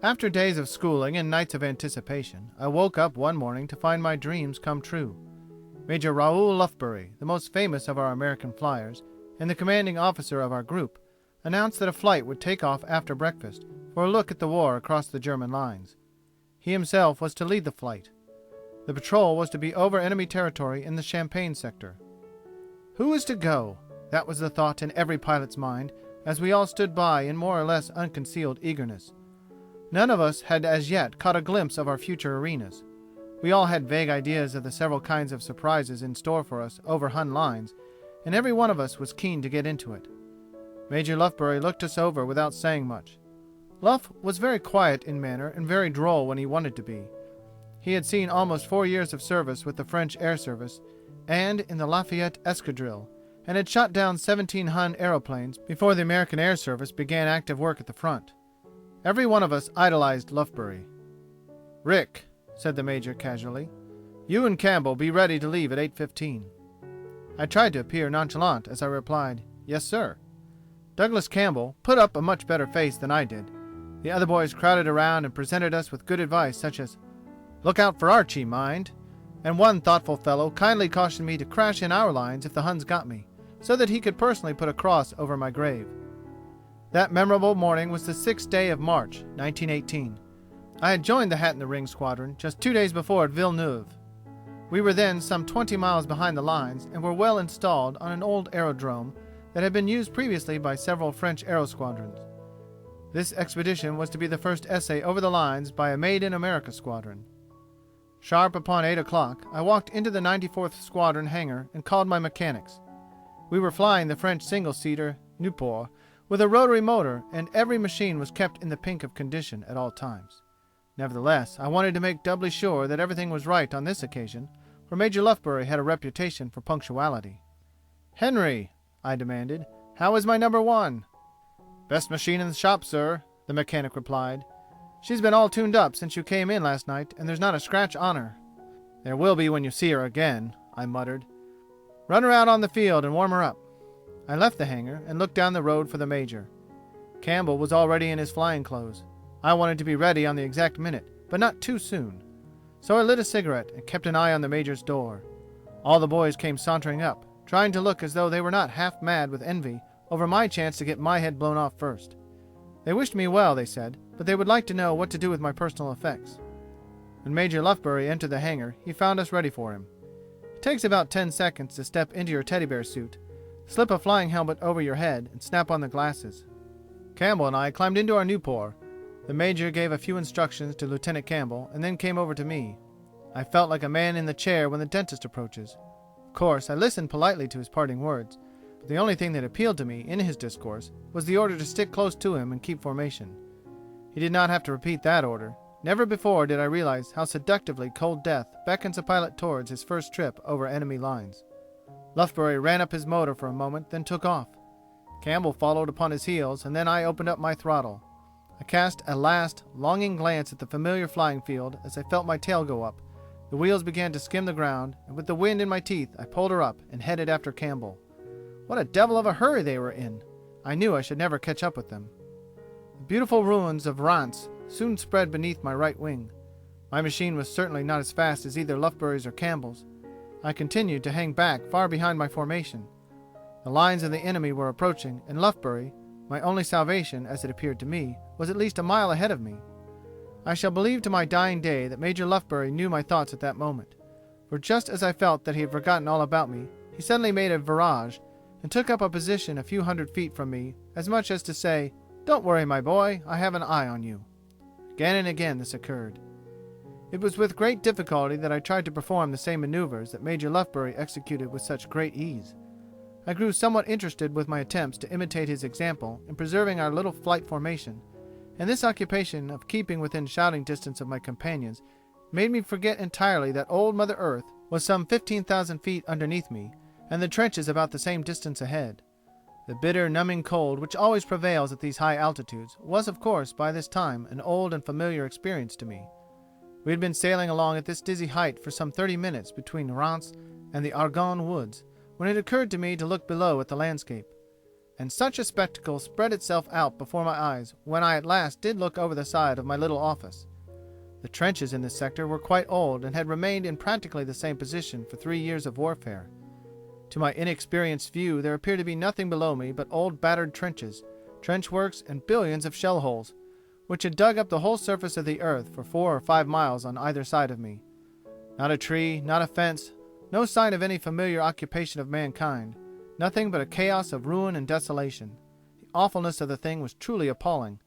After days of schooling and nights of anticipation, I woke up one morning to find my dreams come true. Major Raoul Lufbery, the most famous of our American flyers, and the commanding officer of our group, announced that a flight would take off after breakfast for a look at the war across the German lines. He himself was to lead the flight. The patrol was to be over enemy territory in the Champagne sector. Who was to go? That was the thought in every pilot's mind as we all stood by in more or less unconcealed eagerness. None of us had as yet caught a glimpse of our future arenas. We all had vague ideas of the several kinds of surprises in store for us over Hun lines, and every one of us was keen to get into it. Major Lufbery looked us over without saying much. Luff was very quiet in manner and very droll when he wanted to be. He had seen almost 4 years of service with the French Air Service and in the Lafayette Escadrille, and had shot down 17 Hun aeroplanes before the American Air Service began active work at the front. Every one of us idolized Lufbery. "Rick," said the major casually, "you and Campbell be ready to leave at 8:15. I tried to appear nonchalant as I replied, "Yes, sir." Douglas Campbell put up a much better face than I did. The other boys crowded around and presented us with good advice such as, "Look out for Archy, mind," and one thoughtful fellow kindly cautioned me to crash in our lines if the Huns got me, so that he could personally put a cross over my grave. That memorable morning was the 6th day of March, 1918. I had joined the Hat in the Ring squadron just 2 days before at Villeneuve. We were then some 20 miles behind the lines and were well installed on an old aerodrome that had been used previously by several French aero squadrons. This expedition was to be the first essay over the lines by a Made in America squadron. Sharp upon 8 o'clock, I walked into the 94th Squadron hangar and called my mechanics. We were flying the French single-seater Newport with a rotary motor, and every machine was kept in the pink of condition at all times. Nevertheless, I wanted to make doubly sure that everything was right on this occasion, for Major Lufbery had a reputation for punctuality. "Henry," I demanded, "how is my number 1? "Best machine in the shop, sir," the mechanic replied. "She's been all tuned up since you came in last night, and there's not a scratch on her." "There will be when you see her again," I muttered. "Run her out on the field and warm her up." I left the hangar and looked down the road for the major. Campbell was already in his flying clothes. I wanted to be ready on the exact minute, but not too soon. So I lit a cigarette and kept an eye on the major's door. All the boys came sauntering up, trying to look as though they were not half mad with envy over my chance to get my head blown off first. They wished me well, they said, but they would like to know what to do with my personal effects. When Major Lufbery entered the hangar, he found us ready for him. It takes about 10 seconds to step into your teddy bear suit, slip a flying helmet over your head, and snap on the glasses. Campbell and I climbed into our Newport. The major gave a few instructions to Lieutenant Campbell and then came over to me. I felt like a man in the chair when the dentist approaches. Of course, I listened politely to his parting words, but the only thing that appealed to me in his discourse was the order to stick close to him and keep formation. He did not have to repeat that order. Never before did I realize how seductively cold death beckons a pilot towards his first trip over enemy lines. Lufbery ran up his motor for a moment, then took off. Campbell followed upon his heels, and then I opened up my throttle. I cast a last, longing glance at the familiar flying field as I felt my tail go up. The wheels began to skim the ground, and with the wind in my teeth, I pulled her up and headed after Campbell. What a devil of a hurry they were in! I knew I should never catch up with them. The beautiful ruins of Reims soon spread beneath my right wing. My machine was certainly not as fast as either Lufbery's or Campbell's. I continued to hang back far behind my formation. The lines of the enemy were approaching, and Lufbery, my only salvation, as it appeared to me, was at least a mile ahead of me. I shall believe to my dying day that Major Lufbery knew my thoughts at that moment, for just as I felt that he had forgotten all about me, he suddenly made a virage and took up a position a few hundred feet from me, as much as to say, "Don't worry, my boy, I have an eye on you." Again and again this occurred. It was with great difficulty that I tried to perform the same maneuvers that Major Lufbery executed with such great ease. I grew somewhat interested with my attempts to imitate his example in preserving our little flight formation, and this occupation of keeping within shouting distance of my companions made me forget entirely that old Mother Earth was some 15,000 feet underneath me, and the trenches about the same distance ahead. The bitter, numbing cold which always prevails at these high altitudes was, of course, by this time an old and familiar experience to me. We had been sailing along at this dizzy height for some 30 minutes between Reims and the Argonne woods, when it occurred to me to look below at the landscape. And such a spectacle spread itself out before my eyes when I at last did look over the side of my little office. The trenches in this sector were quite old and had remained in practically the same position for 3 years of warfare. To my inexperienced view there appeared to be nothing below me but old battered trenches, trench works, and billions of shell holes, which had dug up the whole surface of the earth for 4 or 5 miles on either side of me. Not a tree, not a fence, no sign of any familiar occupation of mankind, nothing but a chaos of ruin and desolation. The awfulness of the thing was truly appalling.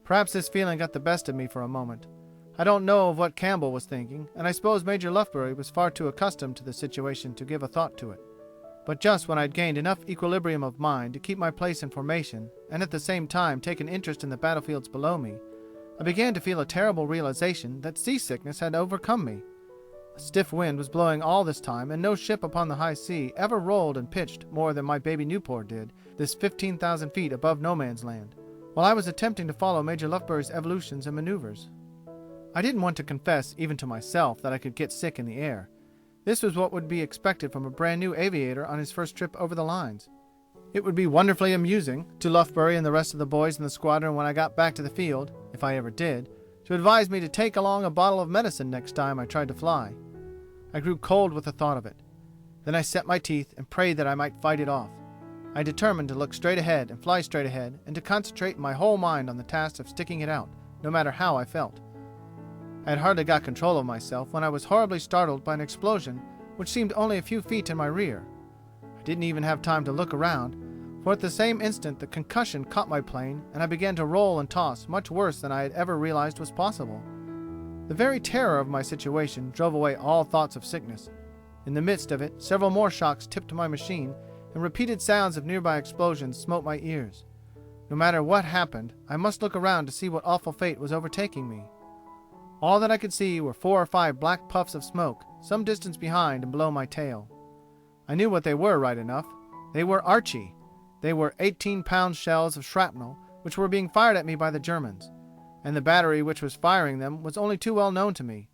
Perhaps this feeling got the best of me for a moment. I don't know of what Campbell was thinking, and I suppose Major Lufbery was far too accustomed to the situation to give a thought to it. But just when I'd gained enough equilibrium of mind to keep my place in formation, and at the same time take an interest in the battlefields below me, I began to feel a terrible realization that seasickness had overcome me. A stiff wind was blowing all this time, and no ship upon the high sea ever rolled and pitched more than my baby Newport did, this 15,000 feet above no man's land, while I was attempting to follow Major Lufbery's evolutions and maneuvers. I didn't want to confess, even to myself, that I could get sick in the air. This was what would be expected from a brand new aviator on his first trip over the lines. It would be wonderfully amusing to Lufbery and the rest of the boys in the squadron when I got back to the field, if I ever did, to advise me to take along a bottle of medicine next time I tried to fly. I grew cold with the thought of it. Then I set my teeth and prayed that I might fight it off. I determined to look straight ahead and fly straight ahead, and to concentrate my whole mind on the task of sticking it out, no matter how I felt. I had hardly got control of myself when I was horribly startled by an explosion which seemed only a few feet in my rear. I didn't even have time to look around, for at the same instant the concussion caught my plane and I began to roll and toss much worse than I had ever realized was possible. The very terror of my situation drove away all thoughts of sickness. In the midst of it, several more shocks tipped my machine, and repeated sounds of nearby explosions smote my ears. No matter what happened, I must look around to see what awful fate was overtaking me. All that I could see were 4 or 5 black puffs of smoke, some distance behind and below my tail. I knew what they were right enough. They were Archy. They were 18-pound shells of shrapnel which were being fired at me by the Germans, and the battery which was firing them was only too well known to me.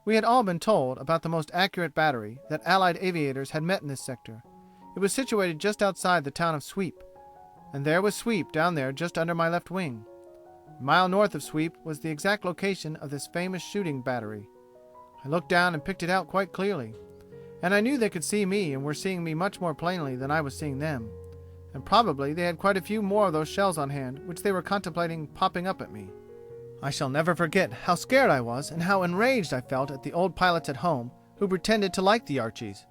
We had all been told about the most accurate battery that Allied aviators had met in this sector. It was situated just outside the town of Sweep, and there was Sweep down there just under my left wing. A mile north of Sweep was the exact location of this famous shooting battery. I looked down and picked it out quite clearly, and I knew they could see me and were seeing me much more plainly than I was seeing them, and probably they had quite a few more of those shells on hand which they were contemplating popping up at me. I shall never forget how scared I was and how enraged I felt at the old pilots at home who pretended to like the Archies.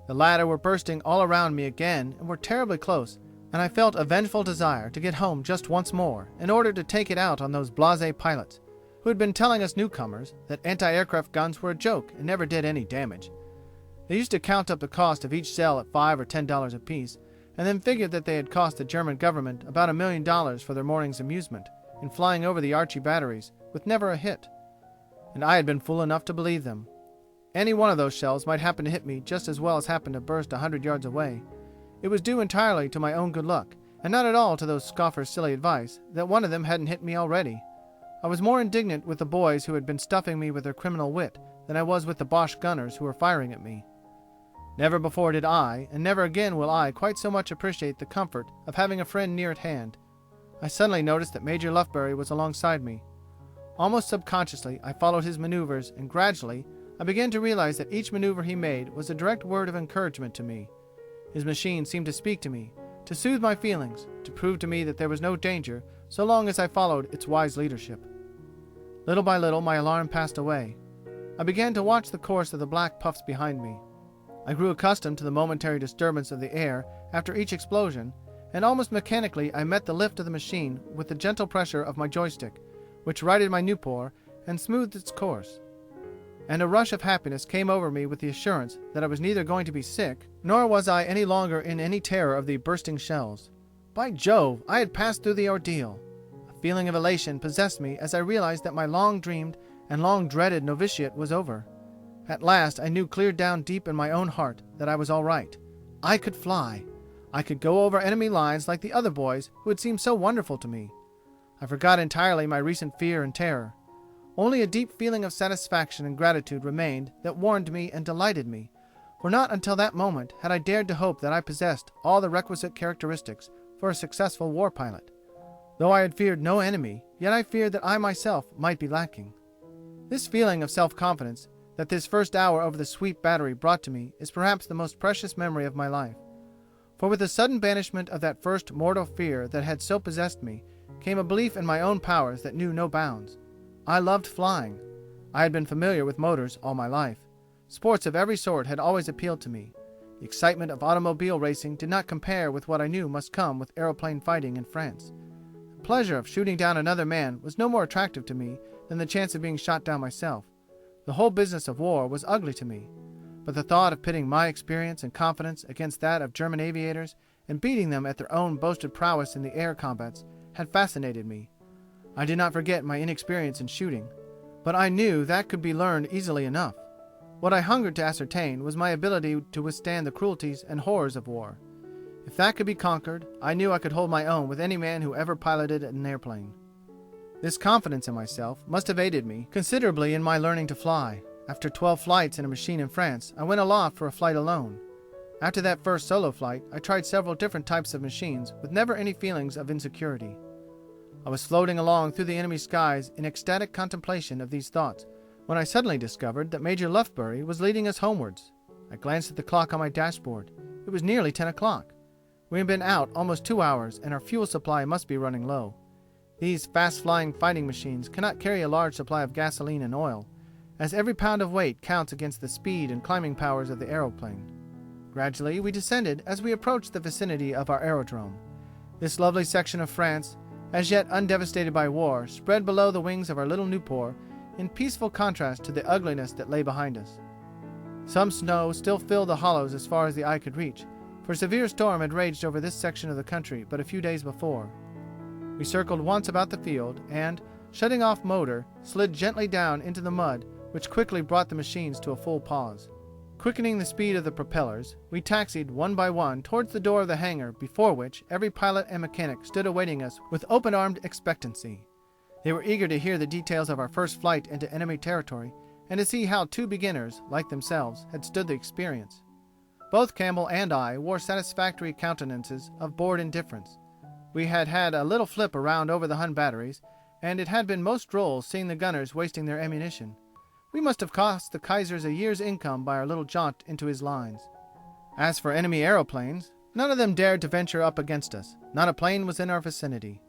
The latter were bursting all around me again and were terribly close, and I felt a vengeful desire to get home just once more in order to take it out on those blasé pilots who had been telling us newcomers that anti-aircraft guns were a joke and never did any damage. They used to count up the cost of each shell at $5 or $10 apiece, and then figured that they had cost the German government about $1 million for their morning's amusement in flying over the Archy batteries with never a hit. And I had been fool enough to believe them. Any one of those shells might happen to hit me just as well as happen to burst 100 yards away. It was due entirely to my own good luck, and not at all to those scoffers' silly advice, that one of them hadn't hit me already. I was more indignant with the boys who had been stuffing me with their criminal wit than I was with the Boche gunners who were firing at me. Never before did I, and never again will I, quite so much appreciate the comfort of having a friend near at hand. I suddenly noticed that Major Lufbery was alongside me. Almost subconsciously, I followed his maneuvers, and gradually I began to realize that each maneuver he made was a direct word of encouragement to me. His machine seemed to speak to me, to soothe my feelings, to prove to me that there was no danger so long as I followed its wise leadership. Little by little my alarm passed away. I began to watch the course of the black puffs behind me. I grew accustomed to the momentary disturbance of the air after each explosion, and almost mechanically I met the lift of the machine with the gentle pressure of my joystick, which righted my Newport and smoothed its course. And a rush of happiness came over me with the assurance that I was neither going to be sick, nor was I any longer in any terror of the bursting shells. By Jove, I had passed through the ordeal. A feeling of elation possessed me as I realized that my long-dreamed and long-dreaded novitiate was over. At last I knew clear down deep in my own heart that I was all right. I could fly. I could go over enemy lines like the other boys who had seemed so wonderful to me. I forgot entirely my recent fear and terror. Only a deep feeling of satisfaction and gratitude remained that warmed me and delighted me, for not until that moment had I dared to hope that I possessed all the requisite characteristics for a successful war pilot. Though I had feared no enemy, yet I feared that I myself might be lacking. This feeling of self-confidence that this first hour over the sweep battery brought to me is perhaps the most precious memory of my life. For with the sudden banishment of that first mortal fear that had so possessed me came a belief in my own powers that knew no bounds. I loved flying. I had been familiar with motors all my life. Sports of every sort had always appealed to me. The excitement of automobile racing did not compare with what I knew must come with aeroplane fighting in France. The pleasure of shooting down another man was no more attractive to me than the chance of being shot down myself. The whole business of war was ugly to me, but the thought of pitting my experience and confidence against that of German aviators and beating them at their own boasted prowess in the air combats had fascinated me. I did not forget my inexperience in shooting, but I knew that could be learned easily enough. What I hungered to ascertain was my ability to withstand the cruelties and horrors of war. If that could be conquered, I knew I could hold my own with any man who ever piloted an airplane. This confidence in myself must have aided me considerably in my learning to fly. After 12 flights in a machine in France, I went aloft for a flight alone. After that first solo flight, I tried several different types of machines with never any feelings of insecurity. I was floating along through the enemy skies in ecstatic contemplation of these thoughts when I suddenly discovered that Major Lufbery was leading us homewards. I glanced at the clock on my dashboard. It was nearly 10 o'clock. We had been out almost 2 hours, and our fuel supply must be running low. These fast-flying fighting machines cannot carry a large supply of gasoline and oil, as every pound of weight counts against the speed and climbing powers of the aeroplane. Gradually we descended as we approached the vicinity of our aerodrome. This lovely section of France, as yet undevastated by war, spread below the wings of our little Newport in peaceful contrast to the ugliness that lay behind us. Some snow still filled the hollows as far as the eye could reach, for a severe storm had raged over this section of the country but a few days before. We circled once about the field and, shutting off motor, slid gently down into the mud, which quickly brought the machines to a full pause. Quickening the speed of the propellers, we taxied one by one towards the door of the hangar before which every pilot and mechanic stood awaiting us with open-armed expectancy. They were eager to hear the details of our first flight into enemy territory and to see how two beginners, like themselves, had stood the experience. Both Campbell and I wore satisfactory countenances of bored indifference. We had had a little flip around over the Hun batteries, and it had been most droll seeing the gunners wasting their ammunition. We must have cost the Kaisers a year's income by our little jaunt into his lines. As for enemy aeroplanes, none of them dared to venture up against us. Not a plane was in our vicinity.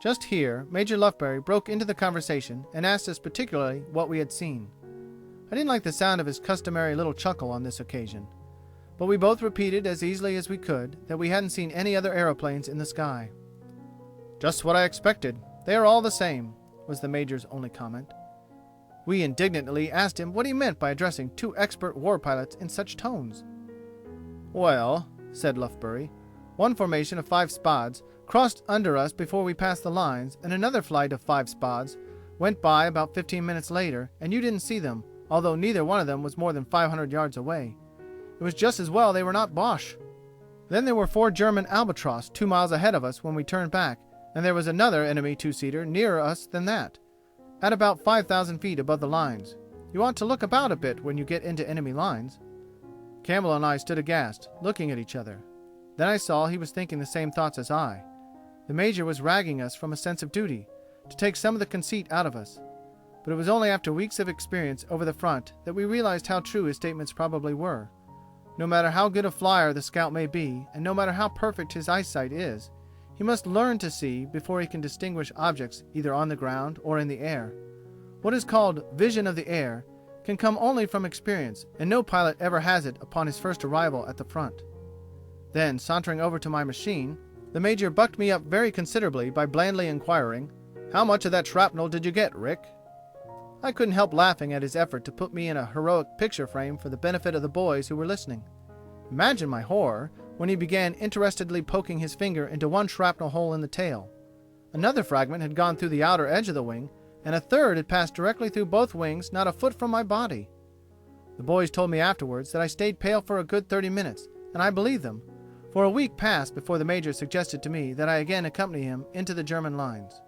Just here, Major Lufbery broke into the conversation and asked us particularly what we had seen. I didn't like the sound of his customary little chuckle on this occasion, but we both repeated as easily as we could that we hadn't seen any other aeroplanes in the sky. "Just what I expected. They are all the same," was the Major's only comment. We indignantly asked him what he meant by addressing two expert war pilots in such tones. "Well," said Lufbery, "one formation of 5 Spads crossed under us before we passed the lines, and another flight of 5 Spads went by about 15 minutes later, and you didn't see them, although neither one of them was more than 500 yards away. It was just as well they were not Boche. Then there were 4 German Albatross 2 miles ahead of us when we turned back, and there was another enemy 2-seater nearer us than that, at about 5,000 feet above the lines. You ought to look about a bit when you get into enemy lines." Campbell and I stood aghast, looking at each other. Then I saw he was thinking the same thoughts as I. The Major was ragging us from a sense of duty, to take some of the conceit out of us. But it was only after weeks of experience over the front that we realized how true his statements probably were. No matter how good a flyer the scout may be, and no matter how perfect his eyesight is, he must learn to see before he can distinguish objects either on the ground or in the air. What is called vision of the air can come only from experience, and no pilot ever has it upon his first arrival at the front. Then, sauntering over to my machine, the Major bucked me up very considerably by blandly inquiring, "How much of that shrapnel did you get, Rick?" I couldn't help laughing at his effort to put me in a heroic picture frame for the benefit of the boys who were listening. Imagine my horror when he began interestedly poking his finger into one shrapnel hole in the tail. Another fragment had gone through the outer edge of the wing, and a third had passed directly through both wings not a foot from my body. The boys told me afterwards that I stayed pale for a good 30 minutes, and I believed them, for a week passed before the Major suggested to me that I again accompany him into the German lines.